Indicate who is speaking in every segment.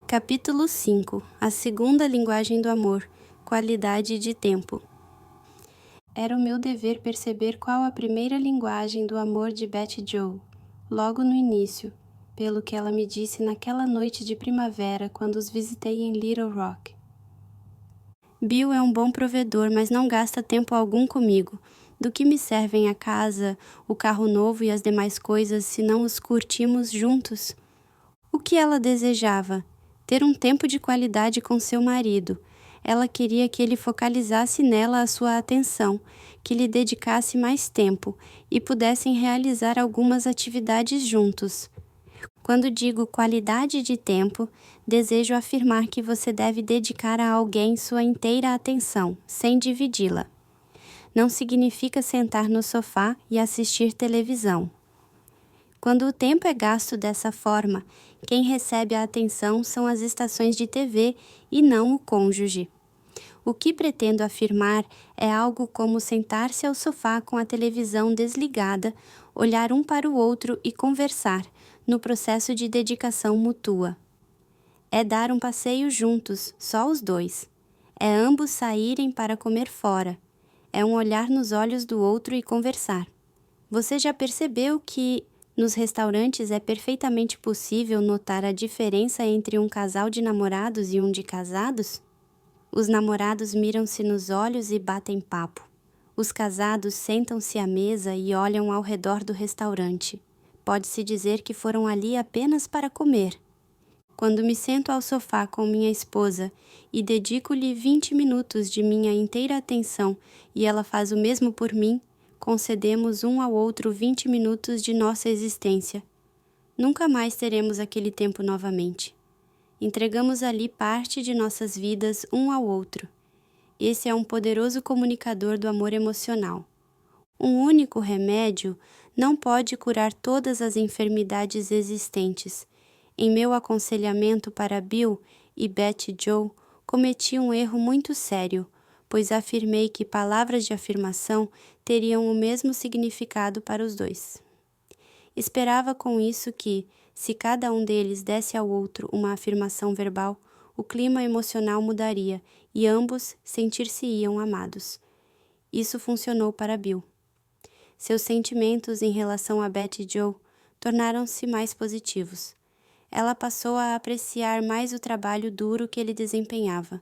Speaker 1: Capítulo 5. A segunda linguagem do amor. Qualidade de tempo. Era o meu dever perceber qual a primeira linguagem do amor de Betty Jo, logo no início, pelo que ela me disse naquela noite de primavera quando os visitei em Little Rock. Bill é um bom provedor, mas não gasta tempo algum comigo. Do que me servem a casa, o carro novo e as demais coisas se não os curtimos juntos? O que ela desejava? Ter um tempo de qualidade com seu marido. Ela queria que ele focalizasse nela a sua atenção, que lhe dedicasse mais tempo e pudessem realizar algumas atividades juntos. Quando digo qualidade de tempo, desejo afirmar que você deve dedicar a alguém sua inteira atenção, sem dividi-la. Não significa sentar no sofá e assistir televisão. Quando o tempo é gasto dessa forma, quem recebe a atenção são as estações de TV e não o cônjuge. O que pretendo afirmar é algo como sentar-se ao sofá com a televisão desligada, olhar um para o outro e conversar, no processo de dedicação mútua. É dar um passeio juntos, só os dois. É ambos saírem para comer fora. É um olhar nos olhos do outro e conversar. Você já percebeu que nos restaurantes é perfeitamente possível notar a diferença entre um casal de namorados e um de casados? Os namorados miram-se nos olhos e batem papo. Os casados sentam-se à mesa e olham ao redor do restaurante. Pode-se dizer que foram ali apenas para comer. Quando me sento ao sofá com minha esposa e dedico-lhe 20 minutos de minha inteira atenção e ela faz o mesmo por mim, concedemos um ao outro 20 minutos de nossa existência. Nunca mais teremos aquele tempo novamente. Entregamos ali parte de nossas vidas um ao outro. Esse é um poderoso comunicador do amor emocional. Um único remédio não pode curar todas as enfermidades existentes. Em meu aconselhamento para Bill e Betty Jo, cometi um erro muito sério, pois afirmei que palavras de afirmação teriam o mesmo significado para os dois. Esperava com isso que, se cada um deles desse ao outro uma afirmação verbal, o clima emocional mudaria e ambos sentir-se-iam amados. Isso funcionou para Bill. Seus sentimentos em relação a Betty Jo tornaram-se mais positivos. Ela passou a apreciar mais o trabalho duro que ele desempenhava.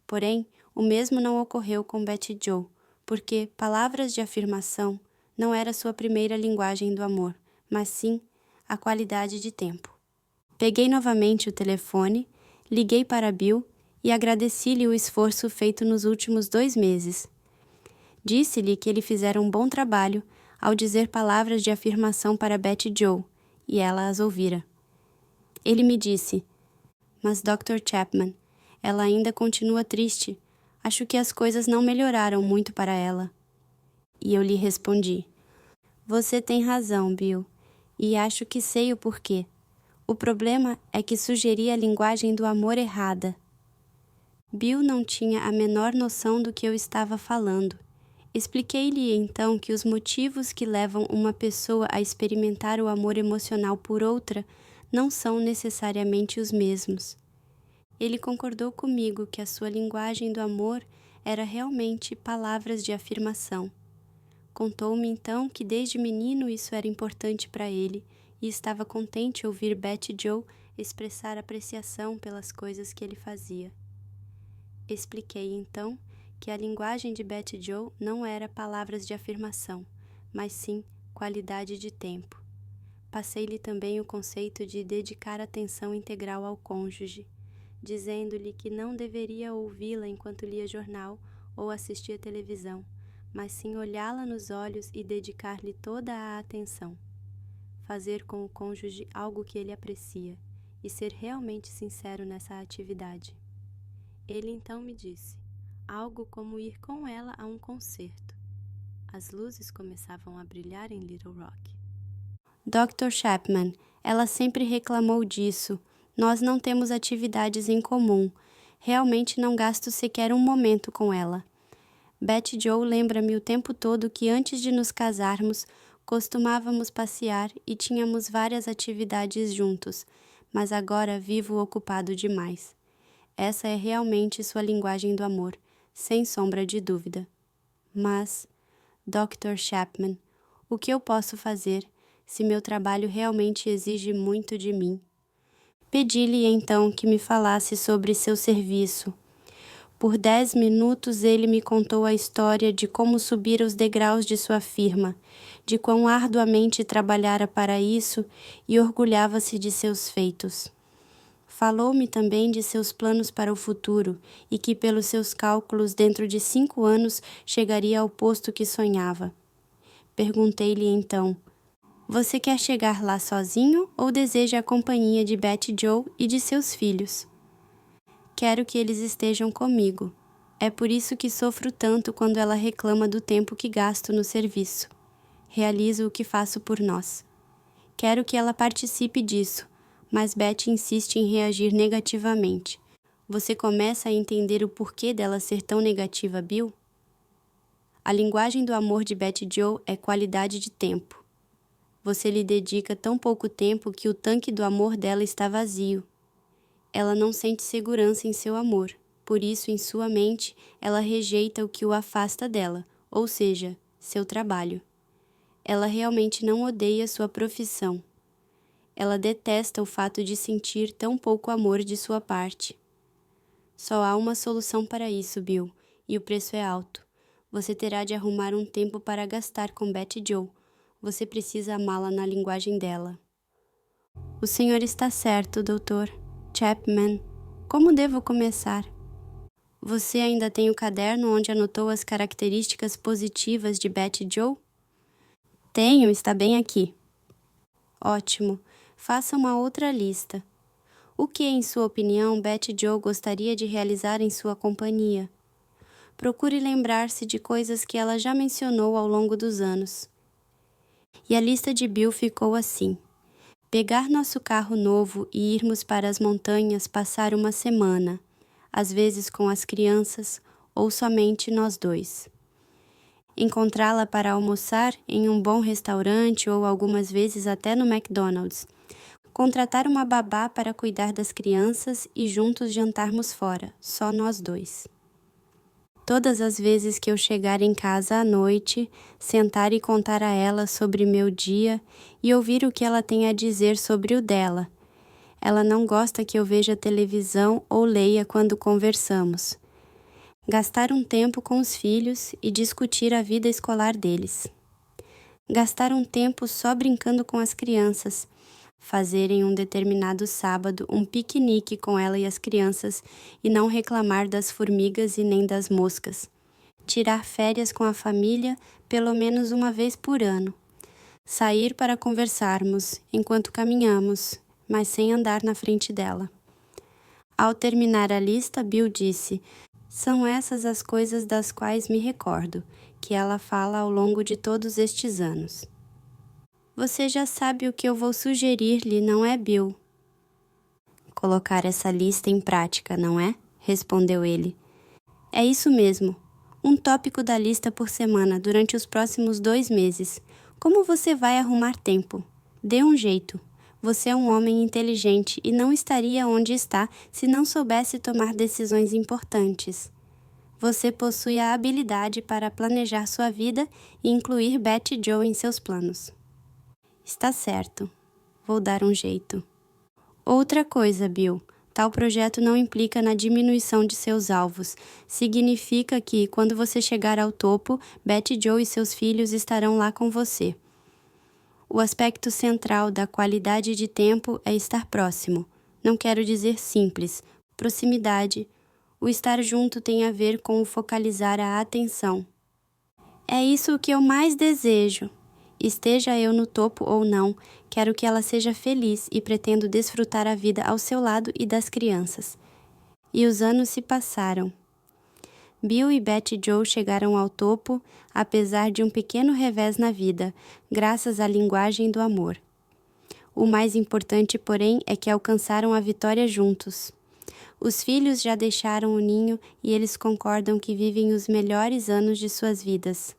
Speaker 1: Porém, o mesmo não ocorreu com Betty Jo, porque palavras de afirmação não era sua primeira linguagem do amor, mas sim a qualidade de tempo. Peguei novamente o telefone, liguei para Bill e agradeci-lhe o esforço feito nos últimos 2 meses. Disse-lhe que ele fizera um bom trabalho ao dizer palavras de afirmação para Betty Jo, e ela as ouvira. Ele me disse: "Mas Dr. Chapman, ela ainda continua triste. Acho que as coisas não melhoraram muito para ela." E eu lhe respondi: "Você tem razão, Bill, e acho que sei o porquê. O problema é que sugeri a linguagem do amor errada." Bill não tinha a menor noção do que eu estava falando. Expliquei-lhe então que os motivos que levam uma pessoa a experimentar o amor emocional por outra não são necessariamente os mesmos. Ele concordou comigo que a sua linguagem do amor era realmente palavras de afirmação. Contou-me então que desde menino isso era importante para ele e estava contente ouvir Betty Jo expressar apreciação pelas coisas que ele fazia. Expliquei então que a linguagem de Betty Jo não era palavras de afirmação, mas sim qualidade de tempo. Passei-lhe também o conceito de dedicar atenção integral ao cônjuge, dizendo-lhe que não deveria ouvi-la enquanto lia jornal ou assistia televisão, mas sim olhá-la nos olhos e dedicar-lhe toda a atenção. Fazer com o cônjuge algo que ele aprecia e ser realmente sincero nessa atividade. Ele então me disse, algo como ir com ela a um concerto. As luzes começavam a brilhar em Little Rock. Dr. Chapman, ela sempre reclamou disso. Nós não temos atividades em comum. Realmente não gasto sequer um momento com ela. Betty Jo lembra-me o tempo todo que antes de nos casarmos, costumávamos passear e tínhamos várias atividades juntos, mas agora vivo ocupado demais. Essa é realmente sua linguagem do amor, sem sombra de dúvida. Mas, Dr. Chapman, o que eu posso fazer se meu trabalho realmente exige muito de mim? Pedi-lhe então que me falasse sobre seu serviço. Por 10 minutos ele me contou a história de como subira os degraus de sua firma, de quão arduamente trabalhara para isso e orgulhava-se de seus feitos. Falou-me também de seus planos para o futuro e que, pelos seus cálculos, dentro de 5 anos chegaria ao posto que sonhava. Perguntei-lhe então: você quer chegar lá sozinho ou deseja a companhia de Betty Joe e de seus filhos? Quero que eles estejam comigo. É por isso que sofro tanto quando ela reclama do tempo que gasto no serviço. Realizo o que faço por nós. Quero que ela participe disso, mas Betty insiste em reagir negativamente. Você começa a entender o porquê dela ser tão negativa, Bill? A linguagem do amor de Betty Joe é qualidade de tempo. Você lhe dedica tão pouco tempo que o tanque do amor dela está vazio. Ela não sente segurança em seu amor, por isso, em sua mente, ela rejeita o que o afasta dela, ou seja, seu trabalho. Ela realmente não odeia sua profissão. Ela detesta o fato de sentir tão pouco amor de sua parte. Só há uma solução para isso, Bill, e o preço é alto. Você terá de arrumar um tempo para gastar com Betty Joe. Você precisa amá-la na linguagem dela. O senhor está certo, doutor Chapman. Como devo começar? Você ainda tem o caderno onde anotou as características positivas de Betty Joe? Tenho, está bem aqui. Ótimo. Faça uma outra lista. O que, em sua opinião, Betty Joe gostaria de realizar em sua companhia? Procure lembrar-se de coisas que ela já mencionou ao longo dos anos. E a lista de Bill ficou assim: pegar nosso carro novo e irmos para as montanhas passar uma semana, às vezes com as crianças ou somente nós dois. Encontrá-la para almoçar em um bom restaurante ou algumas vezes até no McDonald's. Contratar uma babá para cuidar das crianças e juntos jantarmos fora, só nós dois. Todas as vezes que eu chegar em casa à noite, sentar e contar a ela sobre meu dia e ouvir o que ela tem a dizer sobre o dela. Ela não gosta que eu veja televisão ou leia quando conversamos. Gastar um tempo com os filhos e discutir a vida escolar deles. Gastar um tempo só brincando com as crianças. Fazer em um determinado sábado um piquenique com ela e as crianças e não reclamar das formigas e nem das moscas. Tirar férias com a família pelo menos uma vez por ano. Sair para conversarmos enquanto caminhamos, mas sem andar na frente dela. Ao terminar a lista, Bill disse: são essas as coisas das quais me recordo, que ela fala ao longo de todos estes anos. Você já sabe o que eu vou sugerir-lhe, não é, Bill? Colocar essa lista em prática, não é? Respondeu ele. É isso mesmo. Um tópico da lista por semana durante os próximos 2 meses. Como você vai arrumar tempo? Dê um jeito. Você é um homem inteligente e não estaria onde está se não soubesse tomar decisões importantes. Você possui a habilidade para planejar sua vida e incluir Betty Joe em seus planos. Está certo. Vou dar um jeito. Outra coisa, Bill. Tal projeto não implica na diminuição de seus alvos. Significa que, quando você chegar ao topo, Betty Joe e seus filhos estarão lá com você. O aspecto central da qualidade de tempo é estar próximo. Não quero dizer simples. Proximidade. O estar junto tem a ver com o focalizar a atenção. É isso que eu mais desejo. Esteja eu no topo ou não, quero que ela seja feliz e pretendo desfrutar a vida ao seu lado e das crianças. E os anos se passaram. Bill e Betty Joe chegaram ao topo, apesar de um pequeno revés na vida, graças à linguagem do amor. O mais importante, porém, é que alcançaram a vitória juntos. Os filhos já deixaram o ninho e eles concordam que vivem os melhores anos de suas vidas.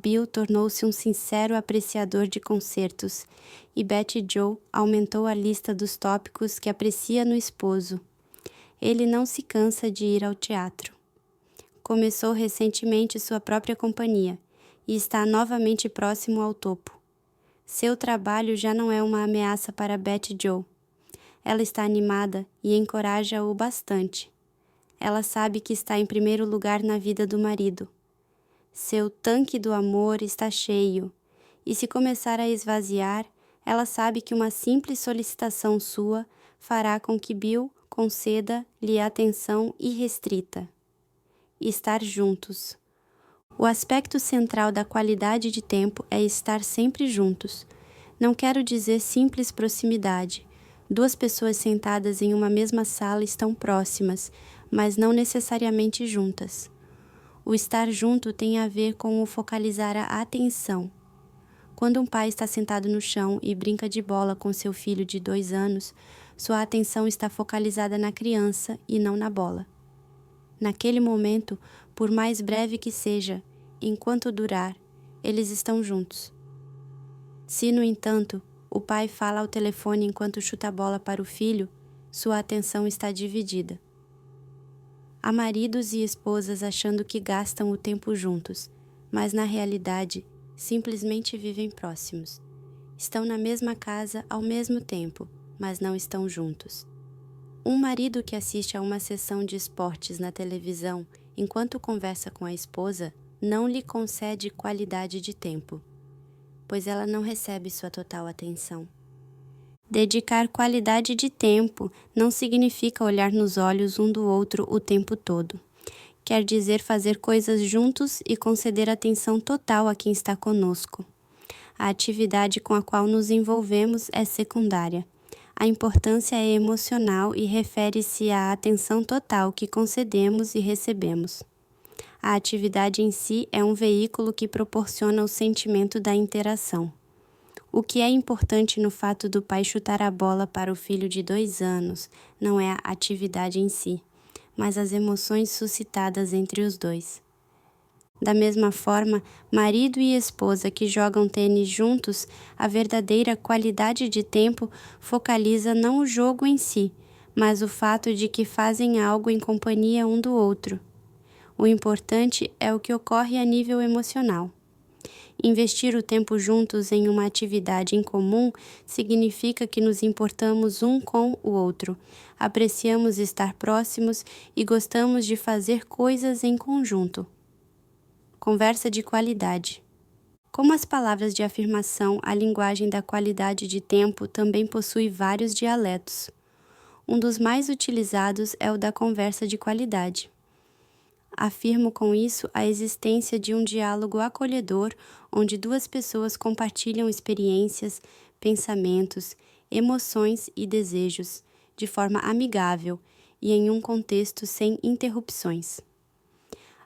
Speaker 1: Bill tornou-se um sincero apreciador de concertos e Betty Joe aumentou a lista dos tópicos que aprecia no esposo. Ele não se cansa de ir ao teatro. Começou recentemente sua própria companhia e está novamente próximo ao topo. Seu trabalho já não é uma ameaça para Betty Joe. Ela está animada e encoraja-o bastante. Ela sabe que está em primeiro lugar na vida do marido. Seu tanque do amor está cheio, e se começar a esvaziar, ela sabe que uma simples solicitação sua fará com que Bill conceda-lhe atenção irrestrita. Estar juntos. O aspecto central da qualidade de tempo é estar sempre juntos. Não quero dizer simples proximidade. Duas pessoas sentadas em uma mesma sala estão próximas, mas não necessariamente juntas. O estar junto tem a ver com o focalizar a atenção. Quando um pai está sentado no chão e brinca de bola com seu filho de 2 anos, sua atenção está focalizada na criança e não na bola. Naquele momento, por mais breve que seja, enquanto durar, eles estão juntos. Se, no entanto, o pai fala ao telefone enquanto chuta a bola para o filho, sua atenção está dividida. Há maridos e esposas achando que gastam o tempo juntos, mas na realidade, simplesmente vivem próximos. Estão na mesma casa ao mesmo tempo, mas não estão juntos. Um marido que assiste a uma sessão de esportes na televisão enquanto conversa com a esposa não lhe concede qualidade de tempo, pois ela não recebe sua total atenção. Dedicar qualidade de tempo não significa olhar nos olhos um do outro o tempo todo. Quer dizer fazer coisas juntos e conceder atenção total a quem está conosco. A atividade com a qual nos envolvemos é secundária. A importância é emocional e refere-se à atenção total que concedemos e recebemos. A atividade em si é um veículo que proporciona o sentimento da interação. O que é importante no fato do pai chutar a bola para o filho de 2 anos não é a atividade em si, mas as emoções suscitadas entre os dois. Da mesma forma, marido e esposa que jogam tênis juntos, a verdadeira qualidade de tempo focaliza não o jogo em si, mas o fato de que fazem algo em companhia um do outro. O importante é o que ocorre a nível emocional. Investir o tempo juntos em uma atividade em comum significa que nos importamos um com o outro, apreciamos estar próximos e gostamos de fazer coisas em conjunto. Conversa de qualidade. Como as palavras de afirmação, a linguagem da qualidade de tempo também possui vários dialetos. Um dos mais utilizados é o da conversa de qualidade. Afirmo com isso a existência de um diálogo acolhedor onde 2 pessoas compartilham experiências, pensamentos, emoções e desejos de forma amigável e em um contexto sem interrupções.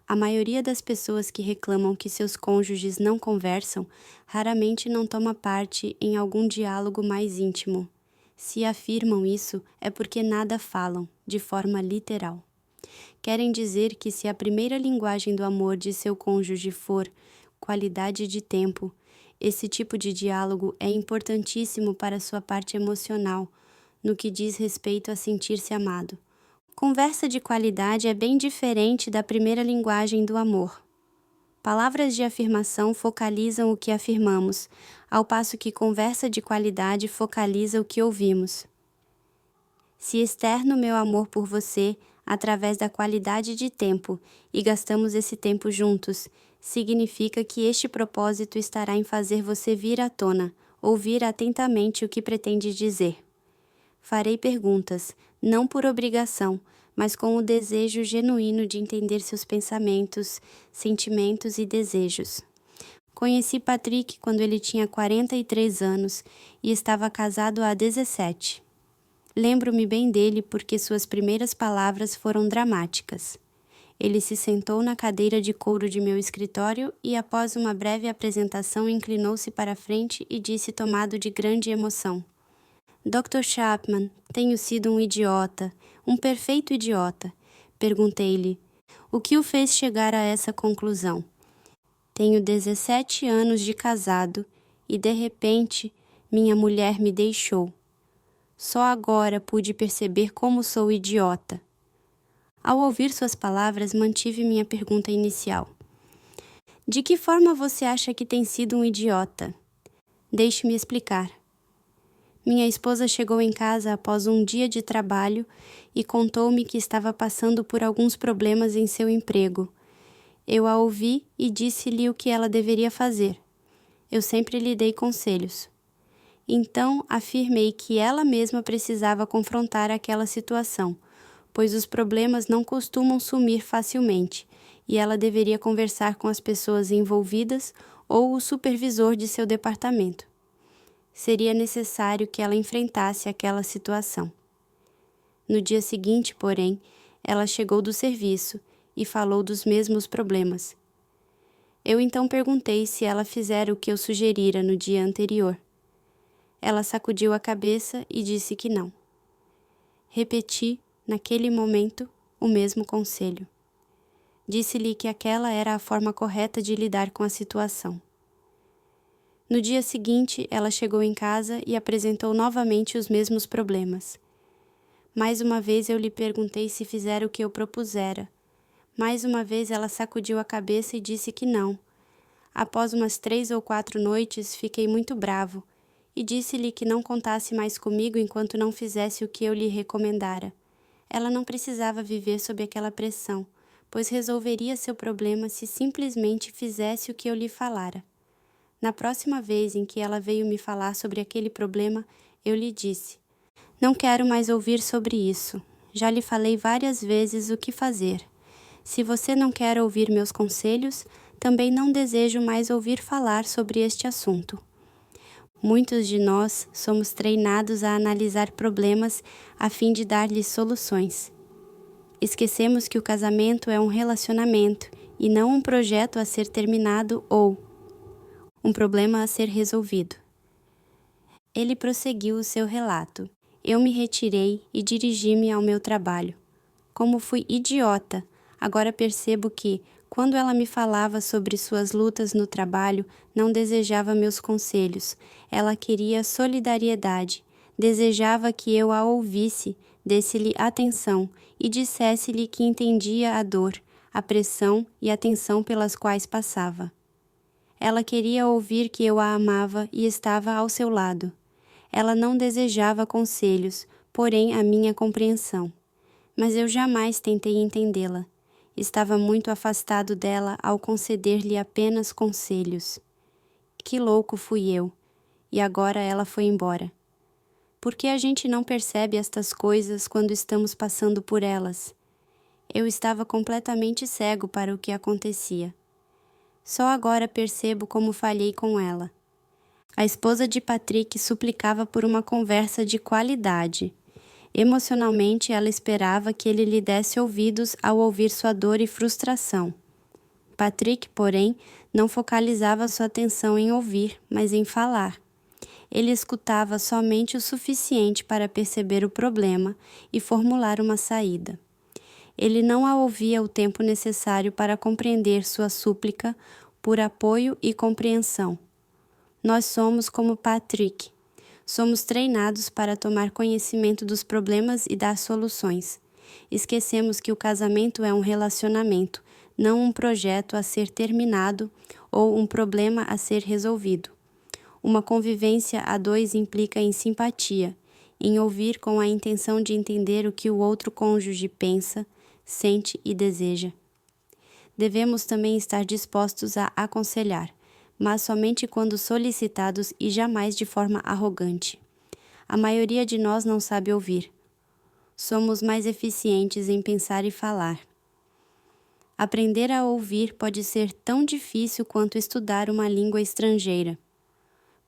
Speaker 1: A maioria das pessoas que reclamam que seus cônjuges não conversam raramente não toma parte em algum diálogo mais íntimo. Se afirmam isso, é porque nada falam, de forma literal. Querem dizer que se a primeira linguagem do amor de seu cônjuge for qualidade de tempo, esse tipo de diálogo é importantíssimo para sua parte emocional, no que diz respeito a sentir-se amado. Conversa de qualidade é bem diferente da primeira linguagem do amor. Palavras de afirmação focalizam o que afirmamos, ao passo que conversa de qualidade focaliza o que ouvimos. Se externo meu amor por você através da qualidade de tempo e gastamos esse tempo juntos, significa que este propósito estará em fazer você vir à tona, ouvir atentamente o que pretende dizer. Farei perguntas, não por obrigação, mas com o desejo genuíno de entender seus pensamentos, sentimentos e desejos. Conheci Patrick quando ele tinha 43 anos e estava casado há 17. Lembro-me bem dele porque suas primeiras palavras foram dramáticas. Ele se sentou na cadeira de couro de meu escritório e, após uma breve apresentação, inclinou-se para a frente e disse tomado de grande emoção: Dr. Chapman, tenho sido um idiota, um perfeito idiota. Perguntei-lhe: o que o fez chegar a essa conclusão? Tenho 17 anos de casado e, de repente, minha mulher me deixou. Só agora pude perceber como sou idiota. Ao ouvir suas palavras, mantive minha pergunta inicial. De que forma você acha que tem sido um idiota? Deixe-me explicar. Minha esposa chegou em casa após um dia de trabalho e contou-me que estava passando por alguns problemas em seu emprego. Eu a ouvi e disse-lhe o que ela deveria fazer. Eu sempre lhe dei conselhos. Então, afirmei que ela mesma precisava confrontar aquela situação, pois os problemas não costumam sumir facilmente, e ela deveria conversar com as pessoas envolvidas ou o supervisor de seu departamento. Seria necessário que ela enfrentasse aquela situação. No dia seguinte, porém, ela chegou do serviço e falou dos mesmos problemas. Eu então perguntei se ela fizera o que eu sugerira no dia anterior. Ela sacudiu a cabeça e disse que não. Repeti, naquele momento, o mesmo conselho. Disse-lhe que aquela era a forma correta de lidar com a situação. No dia seguinte, ela chegou em casa e apresentou novamente os mesmos problemas. Mais uma vez eu lhe perguntei se fizera o que eu propusera. Mais uma vez ela sacudiu a cabeça e disse que não. Após umas 3 ou 4 noites, fiquei muito bravo e disse-lhe que não contasse mais comigo enquanto não fizesse o que eu lhe recomendara. Ela não precisava viver sob aquela pressão, pois resolveria seu problema se simplesmente fizesse o que eu lhe falara. Na próxima vez em que ela veio me falar sobre aquele problema, eu lhe disse: não quero mais ouvir sobre isso. Já lhe falei várias vezes o que fazer. Se você não quer ouvir meus conselhos, também não desejo mais ouvir falar sobre este assunto. Muitos de nós somos treinados a analisar problemas a fim de dar-lhes soluções. Esquecemos que o casamento é um relacionamento e não um projeto a ser terminado ou um problema a ser resolvido. Ele prosseguiu o seu relato. Eu me retirei e dirigi-me ao meu trabalho. Como fui idiota, agora percebo que, quando ela me falava sobre suas lutas no trabalho, não desejava meus conselhos. Ela queria solidariedade, desejava que eu a ouvisse, desse-lhe atenção e dissesse-lhe que entendia a dor, a pressão e a tensão pelas quais passava. Ela queria ouvir que eu a amava e estava ao seu lado. Ela não desejava conselhos, porém a minha compreensão. Mas eu jamais tentei entendê-la. Estava muito afastado dela ao conceder-lhe apenas conselhos. Que louco fui eu! E agora ela foi embora. Por que a gente não percebe estas coisas quando estamos passando por elas? Eu estava completamente cego para o que acontecia. Só agora percebo como falhei com ela. A esposa de Patrick suplicava por uma conversa de qualidade. Emocionalmente, ela esperava que ele lhe desse ouvidos ao ouvir sua dor e frustração. Patrick, porém, não focalizava sua atenção em ouvir, mas em falar. Ele escutava somente o suficiente para perceber o problema e formular uma saída. Ele não a ouvia o tempo necessário para compreender sua súplica por apoio e compreensão. Nós somos como Patrick. Somos treinados para tomar conhecimento dos problemas e dar soluções. Esquecemos que o casamento é um relacionamento, não um projeto a ser terminado ou um problema a ser resolvido. Uma convivência a dois implica em simpatia, em ouvir com a intenção de entender o que o outro cônjuge pensa, sente e deseja. Devemos também estar dispostos a aconselhar, mas somente quando solicitados e jamais de forma arrogante. A maioria de nós não sabe ouvir. Somos mais eficientes em pensar e falar. Aprender a ouvir pode ser tão difícil quanto estudar uma língua estrangeira.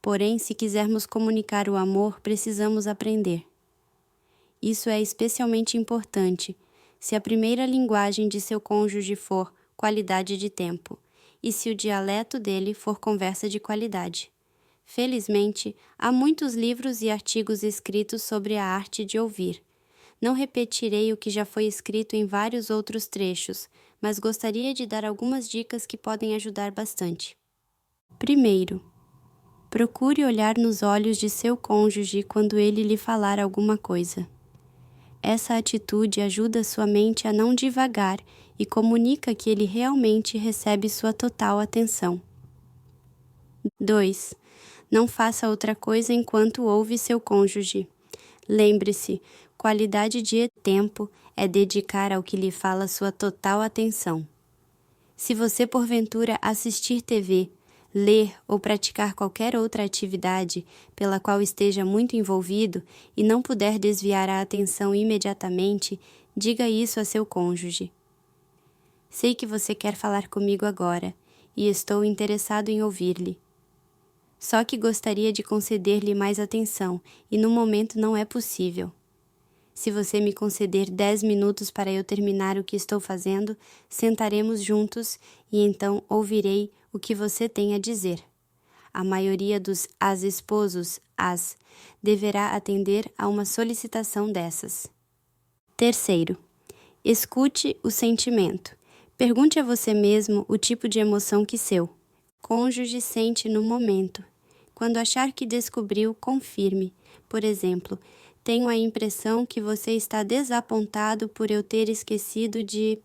Speaker 1: Porém, se quisermos comunicar o amor, precisamos aprender. Isso é especialmente importante se a primeira linguagem de seu cônjuge for qualidade de tempo e se o dialeto dele for conversa de qualidade. Felizmente, há muitos livros e artigos escritos sobre a arte de ouvir. Não repetirei o que já foi escrito em vários outros trechos, mas gostaria de dar algumas dicas que podem ajudar bastante. Primeiro, procure olhar nos olhos de seu cônjuge quando ele lhe falar alguma coisa. Essa atitude ajuda sua mente a não divagar e comunica que ele realmente recebe sua total atenção. 2. Não faça outra coisa enquanto ouve seu cônjuge. Lembre-se, qualidade de tempo é dedicar ao que lhe fala sua total atenção. Se você porventura assistir TV, ler ou praticar qualquer outra atividade pela qual esteja muito envolvido e não puder desviar a atenção imediatamente, diga isso a seu cônjuge. Sei que você quer falar comigo agora e estou interessado em ouvir-lhe. Só que gostaria de conceder-lhe mais atenção e no momento não é possível. Se você me conceder 10 minutos para eu terminar o que estou fazendo, sentaremos juntos e então ouvirei o que você tem a dizer. A maioria dos esposos deverá atender a uma solicitação dessas. Terceiro, escute o sentimento. Pergunte a você mesmo o tipo de emoção que seu cônjuge sente no momento. Quando achar que descobriu, confirme. Por exemplo, tenho a impressão que você está desapontado por eu ter esquecido de...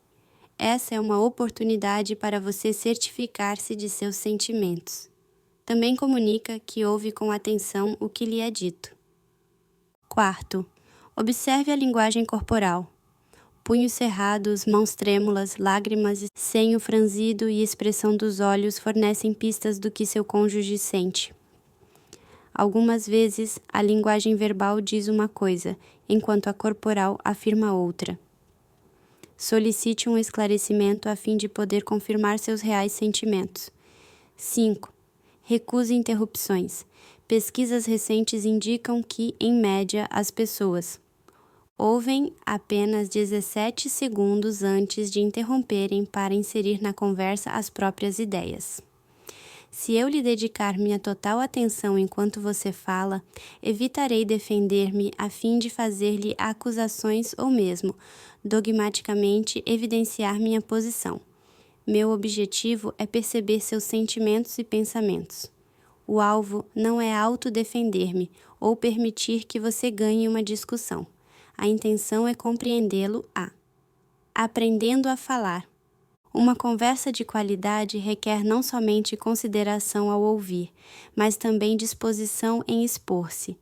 Speaker 1: Essa é uma oportunidade para você certificar-se de seus sentimentos. Também comunica que ouve com atenção o que lhe é dito. Quarto, observe a linguagem corporal. Punhos cerrados, mãos trêmulas, lágrimas, senho franzido e expressão dos olhos fornecem pistas do que seu cônjuge sente. Algumas vezes, a linguagem verbal diz uma coisa, enquanto a corporal afirma outra. Solicite um esclarecimento a fim de poder confirmar seus reais sentimentos. 5. Recuse interrupções. Pesquisas recentes indicam que, em média, as pessoas ouvem apenas 17 segundos antes de interromperem para inserir na conversa as próprias ideias. Se eu lhe dedicar minha total atenção enquanto você fala, evitarei defender-me a fim de fazer-lhe acusações ou mesmo, dogmaticamente, evidenciar minha posição. Meu objetivo é perceber seus sentimentos e pensamentos. O alvo não é autodefender-me ou permitir que você ganhe uma discussão. A intenção é compreendê-lo aprendendo a falar. Uma conversa de qualidade requer não somente consideração ao ouvir, mas também disposição em expor-se.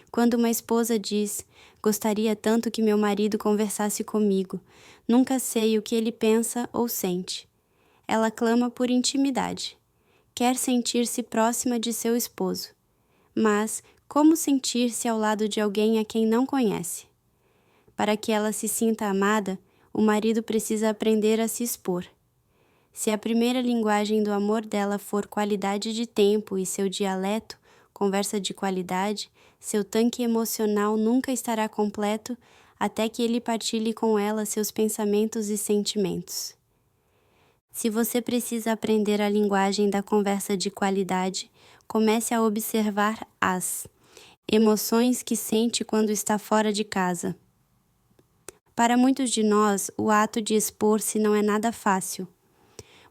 Speaker 1: Quando uma esposa diz, gostaria tanto que meu marido conversasse comigo, nunca sei o que ele pensa ou sente. Ela clama por intimidade. Quer sentir-se próxima de seu esposo. Mas como sentir-se ao lado de alguém a quem não conhece? Para que ela se sinta amada, o marido precisa aprender a se expor. Se a primeira linguagem do amor dela for qualidade de tempo e seu dialeto, conversa de qualidade, seu tanque emocional nunca estará completo até que ele partilhe com ela seus pensamentos e sentimentos. Se você precisa aprender a linguagem da conversa de qualidade, comece a observar as emoções que sente quando está fora de casa. Para muitos de nós, o ato de expor-se não é nada fácil.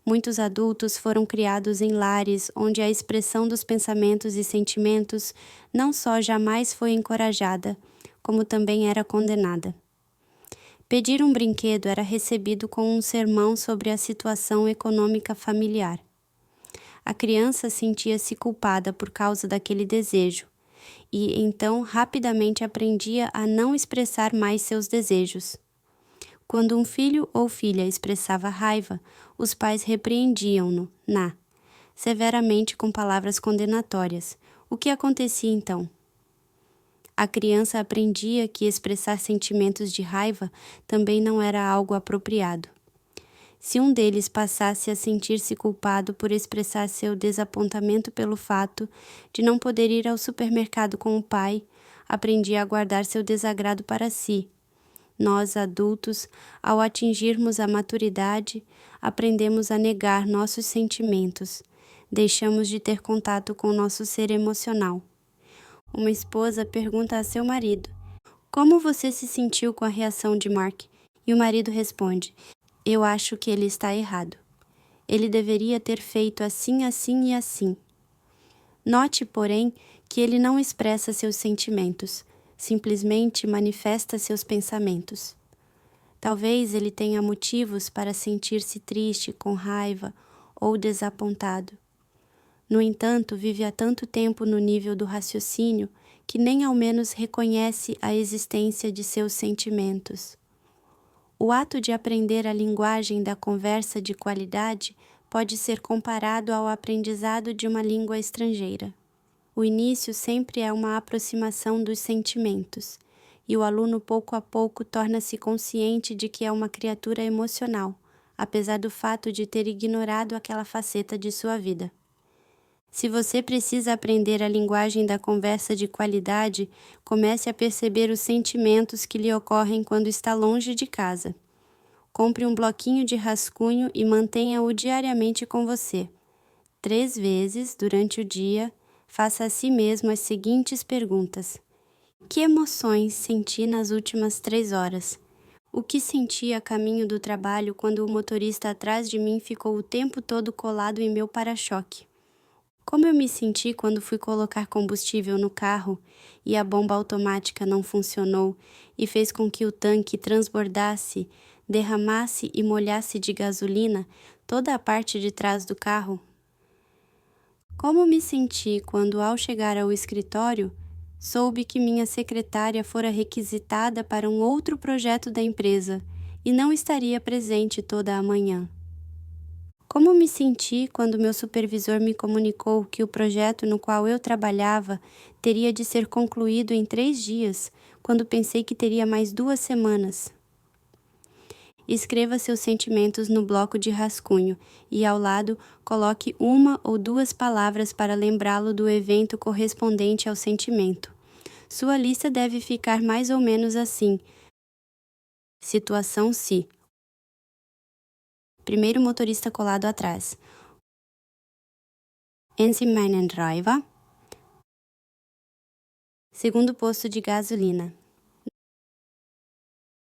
Speaker 1: Muitos adultos foram criados em lares onde a expressão dos pensamentos e sentimentos não só jamais foi encorajada, como também era condenada. Pedir um brinquedo era recebido com um sermão sobre a situação econômica familiar. A criança sentia-se culpada por causa daquele desejo, e então rapidamente aprendia a não expressar mais seus desejos. Quando um filho ou filha expressava raiva, os pais repreendiam-no, severamente com palavras condenatórias. O que acontecia então? A criança aprendia que expressar sentimentos de raiva também não era algo apropriado. Se um deles passasse a sentir-se culpado por expressar seu desapontamento pelo fato de não poder ir ao supermercado com o pai, aprendia a guardar seu desagrado para si. Nós, adultos, ao atingirmos a maturidade, aprendemos a negar nossos sentimentos. Deixamos de ter contato com nosso ser emocional. Uma esposa pergunta a seu marido: "Como você se sentiu com a reação de Mark?" E o marido responde: Eu acho que ele está errado. Ele deveria ter feito assim, assim e assim. Note, porém, que ele não expressa seus sentimentos, simplesmente manifesta seus pensamentos. Talvez ele tenha motivos para sentir-se triste, com raiva ou desapontado. No entanto, vive há tanto tempo no nível do raciocínio que nem ao menos reconhece a existência de seus sentimentos. O ato de aprender a linguagem da conversa de qualidade pode ser comparado ao aprendizado de uma língua estrangeira. O início sempre é uma aproximação dos sentimentos, e o aluno pouco a pouco torna-se consciente de que é uma criatura emocional, apesar do fato de ter ignorado aquela faceta de sua vida. Se você precisa aprender a linguagem da conversa de qualidade, comece a perceber os sentimentos que lhe ocorrem quando está longe de casa. Compre um bloquinho de rascunho e mantenha-o diariamente com você. 3 vezes, durante o dia, faça a si mesmo as seguintes perguntas. Que emoções senti nas últimas 3 horas? O que senti a caminho do trabalho quando o motorista atrás de mim ficou o tempo todo colado em meu para-choque? Como eu me senti quando fui colocar combustível no carro e a bomba automática não funcionou e fez com que o tanque transbordasse, derramasse e molhasse de gasolina toda a parte de trás do carro? Como me senti quando, ao chegar ao escritório, soube que minha secretária fora requisitada para um outro projeto da empresa e não estaria presente toda a manhã? Como me senti quando meu supervisor me comunicou que o projeto no qual eu trabalhava teria de ser concluído em 3 dias, quando pensei que teria mais 2 semanas? Escreva seus sentimentos no bloco de rascunho e, ao lado, coloque 1 ou 2 palavras para lembrá-lo do evento correspondente ao sentimento. Sua lista deve ficar mais ou menos assim. Situação se. Primeiro motorista colado atrás. En meinen Driver. Segundo posto de gasolina.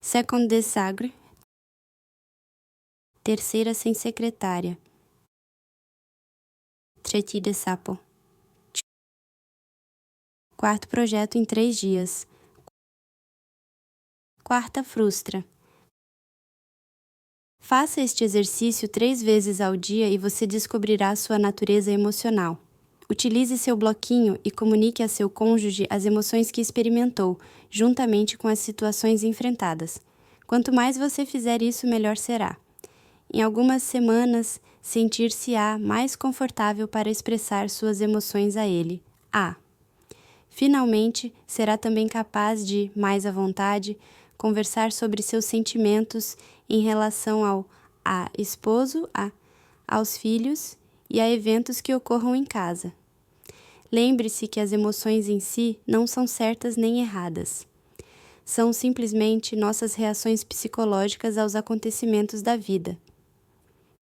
Speaker 1: Second desagre. Terceira sem secretária. Tretí de sapo. Quarto projeto em 3 dias. Quarta frustra. Faça este exercício 3 vezes ao dia e você descobrirá sua natureza emocional. Utilize seu bloquinho e comunique a seu cônjuge as emoções que experimentou, juntamente com as situações enfrentadas. Quanto mais você fizer isso, melhor será. Em algumas semanas, sentir-se-á mais confortável para expressar suas emoções a ele. Finalmente, será também capaz de, mais à vontade, conversar sobre seus sentimentos em relação ao esposo, aos filhos e a eventos que ocorram em casa. Lembre-se que as emoções em si não são certas nem erradas. São simplesmente nossas reações psicológicas aos acontecimentos da vida.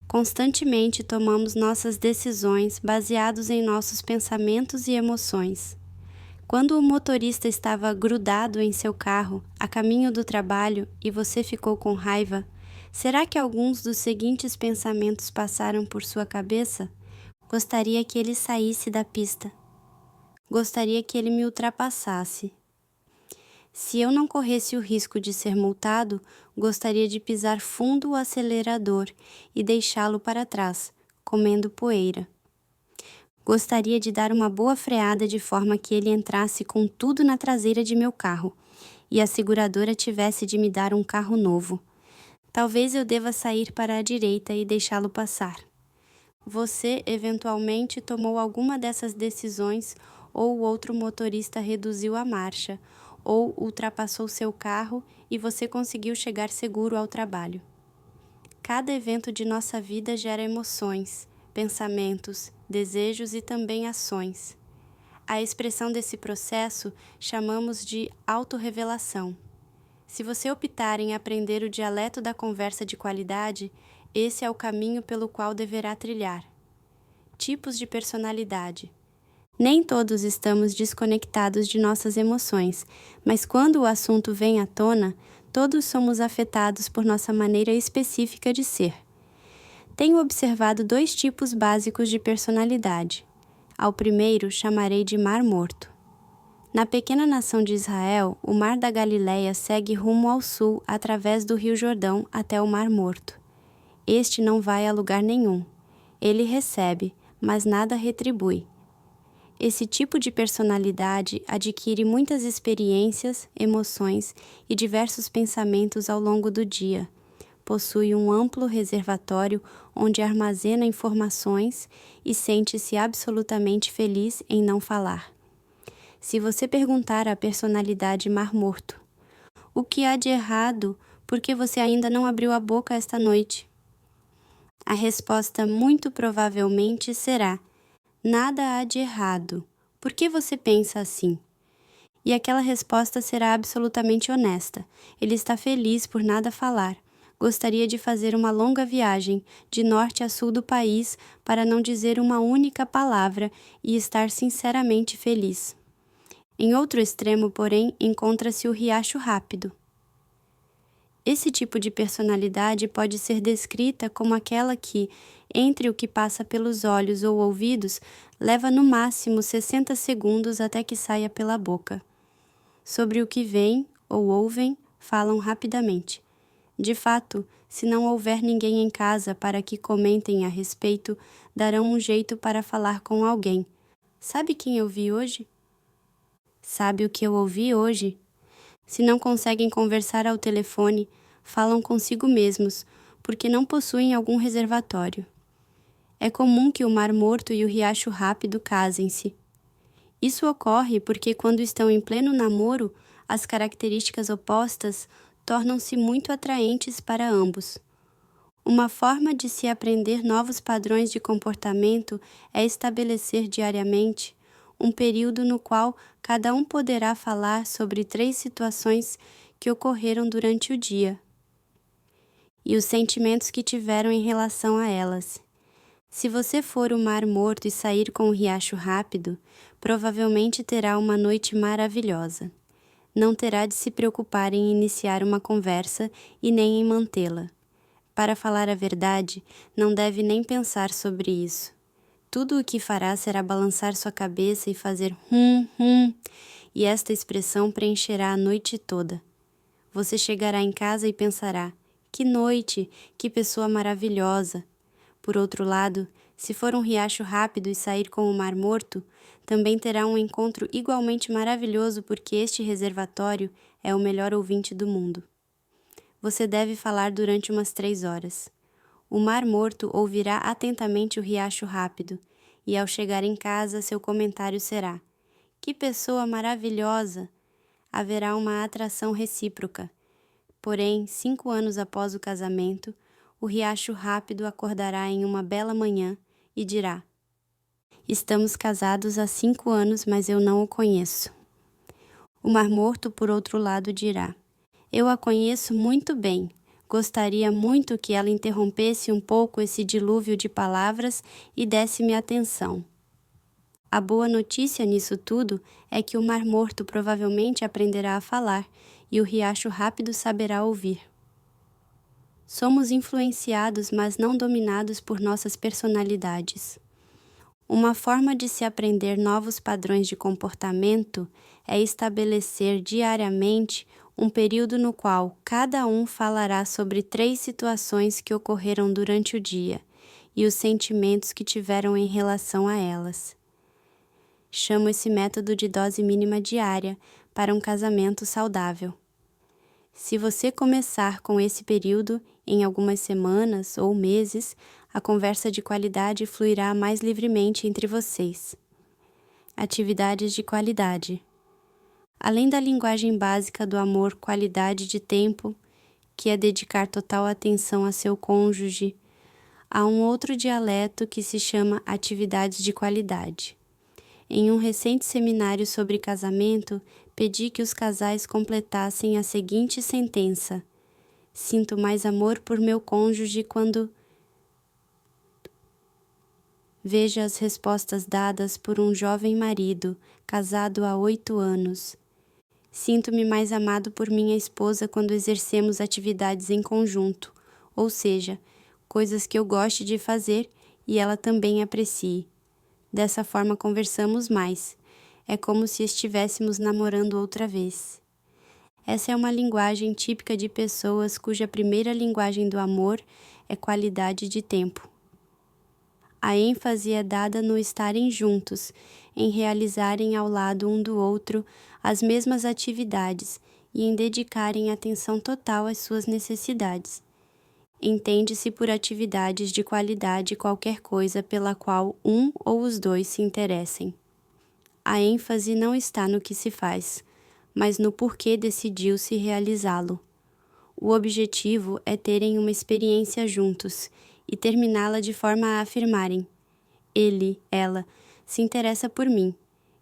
Speaker 1: Constantemente tomamos nossas decisões baseados em nossos pensamentos e emoções. Quando o motorista estava grudado em seu carro, a caminho do trabalho, e você ficou com raiva, será que alguns dos seguintes pensamentos passaram por sua cabeça? Gostaria que ele saísse da pista. Gostaria que ele me ultrapassasse. Se eu não corresse o risco de ser multado, gostaria de pisar fundo o acelerador e deixá-lo para trás, comendo poeira. Gostaria de dar uma boa freada de forma que ele entrasse com tudo na traseira de meu carro e a seguradora tivesse de me dar um carro novo. Talvez eu deva sair para a direita e deixá-lo passar. Você, eventualmente, tomou alguma dessas decisões ou o outro motorista reduziu a marcha ou ultrapassou seu carro e você conseguiu chegar seguro ao trabalho. Cada evento de nossa vida gera emoções, pensamentos, desejos e também ações. A expressão desse processo chamamos de autorrevelação. Se você optar em aprender o dialeto da conversa de qualidade, esse é o caminho pelo qual deverá trilhar. Tipos de personalidade. Nem todos estamos desconectados de nossas emoções, mas quando o assunto vem à tona, todos somos afetados por nossa maneira específica de ser. Tenho observado 2 tipos básicos de personalidade. Ao primeiro chamarei de Mar Morto. Na pequena nação de Israel, o Mar da Galileia segue rumo ao sul através do Rio Jordão até o Mar Morto. Este não vai a lugar nenhum. Ele recebe, mas nada retribui. Esse tipo de personalidade adquire muitas experiências, emoções e diversos pensamentos ao longo do dia. Possui um amplo reservatório onde armazena informações e sente-se absolutamente feliz em não falar. Se você perguntar à personalidade Mar Morto, o que há de errado, por que você ainda não abriu a boca esta noite? A resposta muito provavelmente será: nada há de errado. Por que você pensa assim? E aquela resposta será absolutamente honesta. Ele está feliz por nada falar. Gostaria de fazer uma longa viagem, de norte a sul do país, para não dizer uma única palavra e estar sinceramente feliz. Em outro extremo, porém, encontra-se o riacho rápido. Esse tipo de personalidade pode ser descrita como aquela que, entre o que passa pelos olhos ou ouvidos, leva no máximo 60 segundos até que saia pela boca. Sobre o que veem ou ouvem, falam rapidamente. De fato, se não houver ninguém em casa para que comentem a respeito, darão um jeito para falar com alguém. Sabe quem eu vi hoje? Sabe o que eu ouvi hoje? Se não conseguem conversar ao telefone, falam consigo mesmos, porque não possuem algum reservatório. É comum que o Mar Morto e o Riacho Rápido casem-se. Isso ocorre porque, quando estão em pleno namoro, as características opostas tornam-se muito atraentes para ambos. Uma forma de se aprender novos padrões de comportamento é estabelecer diariamente um período no qual cada um poderá falar sobre 3 situações que ocorreram durante o dia e os sentimentos que tiveram em relação a elas. Se você for o Mar Morto e sair com o Riacho Rápido, provavelmente terá uma noite maravilhosa. Não terá de se preocupar em iniciar uma conversa e nem em mantê-la. Para falar a verdade, não deve nem pensar sobre isso. Tudo o que fará será balançar sua cabeça e fazer e esta expressão preencherá a noite toda. Você chegará em casa e pensará: que noite, que pessoa maravilhosa. Por outro lado, se for um riacho rápido e sair com o Mar Morto, também terá um encontro igualmente maravilhoso, porque este reservatório é o melhor ouvinte do mundo. Você deve falar durante umas 3 horas. O Mar Morto ouvirá atentamente o Riacho Rápido, e ao chegar em casa, seu comentário será: que pessoa maravilhosa! Haverá uma atração recíproca. Porém, 5 anos após o casamento, o Riacho Rápido acordará em uma bela manhã e dirá: estamos casados há 5 anos, mas eu não o conheço. O Mar Morto, por outro lado, dirá: eu a conheço muito bem. Gostaria muito que ela interrompesse um pouco esse dilúvio de palavras e desse-me atenção. A boa notícia nisso tudo é que o Mar Morto provavelmente aprenderá a falar e o Riacho Rápido saberá ouvir. Somos influenciados, mas não dominados por nossas personalidades. Uma forma de se aprender novos padrões de comportamento é estabelecer diariamente um período no qual cada um falará sobre 3 situações que ocorreram durante o dia e os sentimentos que tiveram em relação a elas. Chamo esse método de dose mínima diária para um casamento saudável. Se você começar com esse período em algumas semanas ou meses, a conversa de qualidade fluirá mais livremente entre vocês. Atividades de qualidade. Além da linguagem básica do amor, qualidade de tempo, que é dedicar total atenção a seu cônjuge, há um outro dialeto que se chama atividades de qualidade. Em um recente seminário sobre casamento, pedi que os casais completassem a seguinte sentença: sinto mais amor por meu cônjuge quando vejo as respostas dadas por um jovem marido, casado há 8 anos. Sinto-me mais amado por minha esposa quando exercemos atividades em conjunto, ou seja, coisas que eu goste de fazer e ela também aprecie. Dessa forma conversamos mais. É como se estivéssemos namorando outra vez. Essa é uma linguagem típica de pessoas cuja primeira linguagem do amor é qualidade de tempo. A ênfase é dada no estarem juntos, em realizarem ao lado um do outro as mesmas atividades e em dedicarem atenção total às suas necessidades. Entende-se por atividades de qualidade qualquer coisa pela qual um ou os dois se interessem. A ênfase não está no que se faz, mas no porquê decidiu-se realizá-lo. O objetivo é terem uma experiência juntos e terminá-la de forma a afirmarem: ele, ela, se interessa por mim.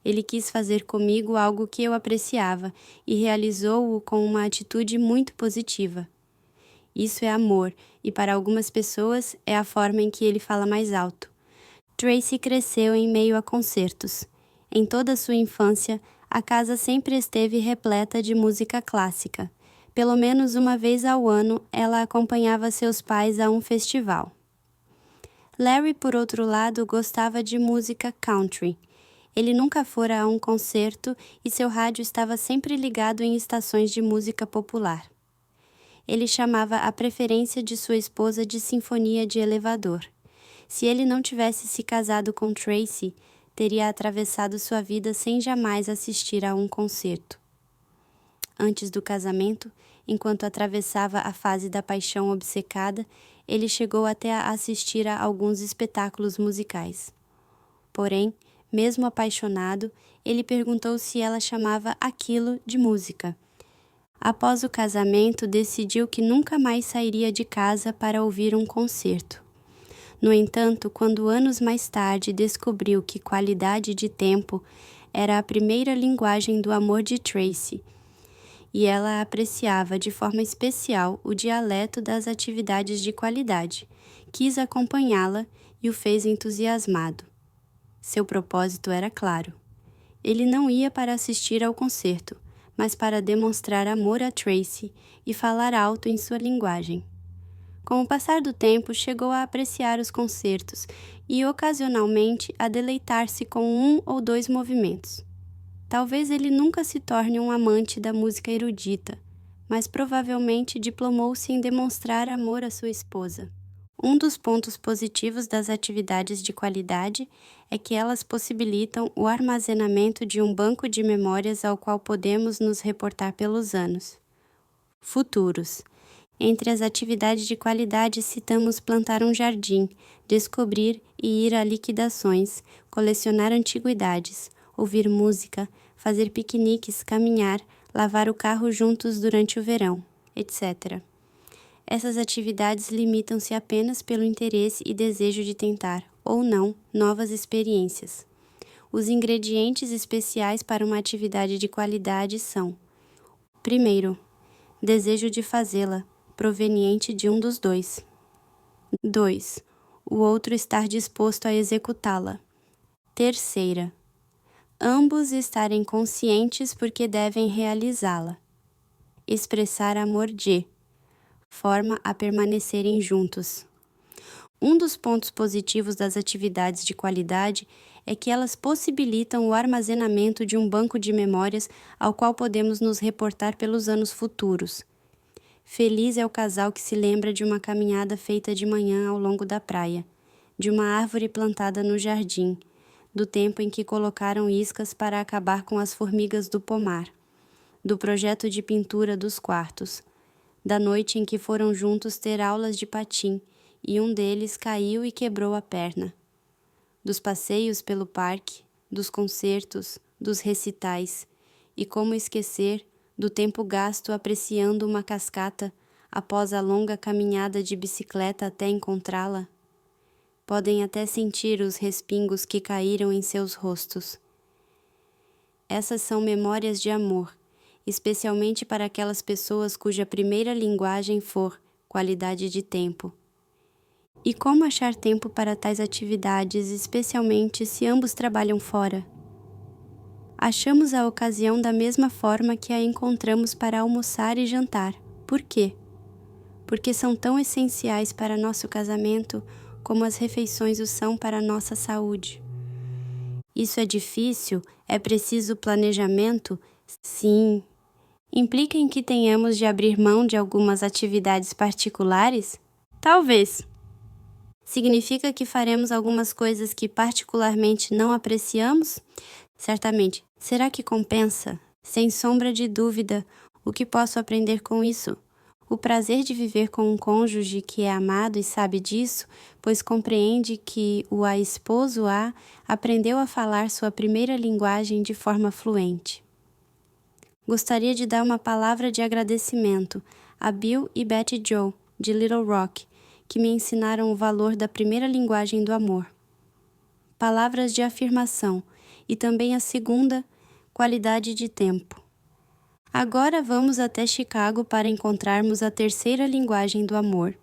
Speaker 1: Ele quis fazer comigo algo que eu apreciava e realizou-o com uma atitude muito positiva. Isso é amor, e para algumas pessoas é a forma em que ele fala mais alto. Tracy cresceu em meio a concertos. Em toda sua infância, a casa sempre esteve repleta de música clássica. Pelo menos uma vez ao ano, ela acompanhava seus pais a um festival. Larry, por outro lado, gostava de música country. Ele nunca fora a um concerto e seu rádio estava sempre ligado em estações de música popular. Ele chamava a preferência de sua esposa de sinfonia de elevador. Se ele não tivesse se casado com Tracy, teria atravessado sua vida sem jamais assistir a um concerto. Antes do casamento, enquanto atravessava a fase da paixão obcecada, ele chegou até a assistir a alguns espetáculos musicais. Porém, mesmo apaixonado, ele perguntou se ela chamava aquilo de música. Após o casamento, decidiu que nunca mais sairia de casa para ouvir um concerto. No entanto, quando anos mais tarde descobriu que qualidade de tempo era a primeira linguagem do amor de Tracy, e ela apreciava de forma especial o dialeto das atividades de qualidade, quis acompanhá-la e o fez entusiasmado. Seu propósito era claro. Ele não ia para assistir ao concerto, mas para demonstrar amor a Tracy e falar alto em sua linguagem. Com o passar do tempo, chegou a apreciar os concertos e, ocasionalmente, a deleitar-se com um ou dois movimentos. Talvez ele nunca se torne um amante da música erudita, mas provavelmente diplomou-se em demonstrar amor à sua esposa. Um dos pontos positivos das atividades de qualidade é que elas possibilitam o armazenamento de um banco de memórias ao qual podemos nos reportar pelos anos. Futuros. Entre as atividades de qualidade citamos plantar um jardim, descobrir e ir a liquidações, colecionar antiguidades, ouvir música, fazer piqueniques, caminhar, lavar o carro juntos durante o verão, etc. Essas atividades limitam-se apenas pelo interesse e desejo de tentar, ou não, novas experiências. Os ingredientes especiais para uma atividade de qualidade são: primeiro, desejo de fazê-la, proveniente de um dos dois. 2. O outro estar disposto a executá-la. Terceira, ambos estarem conscientes porque devem realizá-la. Expressar amor de forma a permanecerem juntos. Um dos pontos positivos das atividades de qualidade é que elas possibilitam o armazenamento de um banco de memórias ao qual podemos nos reportar pelos anos futuros. Feliz é o casal que se lembra de uma caminhada feita de manhã ao longo da praia, de uma árvore plantada no jardim, do tempo em que colocaram iscas para acabar com as formigas do pomar, do projeto de pintura dos quartos, da noite em que foram juntos ter aulas de patim e um deles caiu e quebrou a perna, dos passeios pelo parque, dos concertos, dos recitais, e como esquecer do tempo gasto apreciando uma cascata após a longa caminhada de bicicleta até encontrá-la. Podem até sentir os respingos que caíram em seus rostos. Essas são memórias de amor, especialmente para aquelas pessoas cuja primeira linguagem for qualidade de tempo. E como achar tempo para tais atividades, especialmente se ambos trabalham fora? Achamos a ocasião da mesma forma que a encontramos para almoçar e jantar. Por quê? Porque são tão essenciais para nosso casamento como as refeições o são para nossa saúde. Isso é difícil? É preciso planejamento? Sim. Implica em que tenhamos de abrir mão de algumas atividades particulares? Talvez. Significa que faremos algumas coisas que particularmente não apreciamos? Certamente. Será que compensa? Sem sombra de dúvida. O que posso aprender com isso? O prazer de viver com um cônjuge que é amado e sabe disso, pois compreende que o esposo aprendeu a falar sua primeira linguagem de forma fluente. Gostaria de dar uma palavra de agradecimento a Bill e Betty Joe, de Little Rock, que me ensinaram o valor da primeira linguagem do amor. Palavras de afirmação e também a segunda, qualidade de tempo. Agora vamos até Chicago para encontrarmos a terceira linguagem do amor.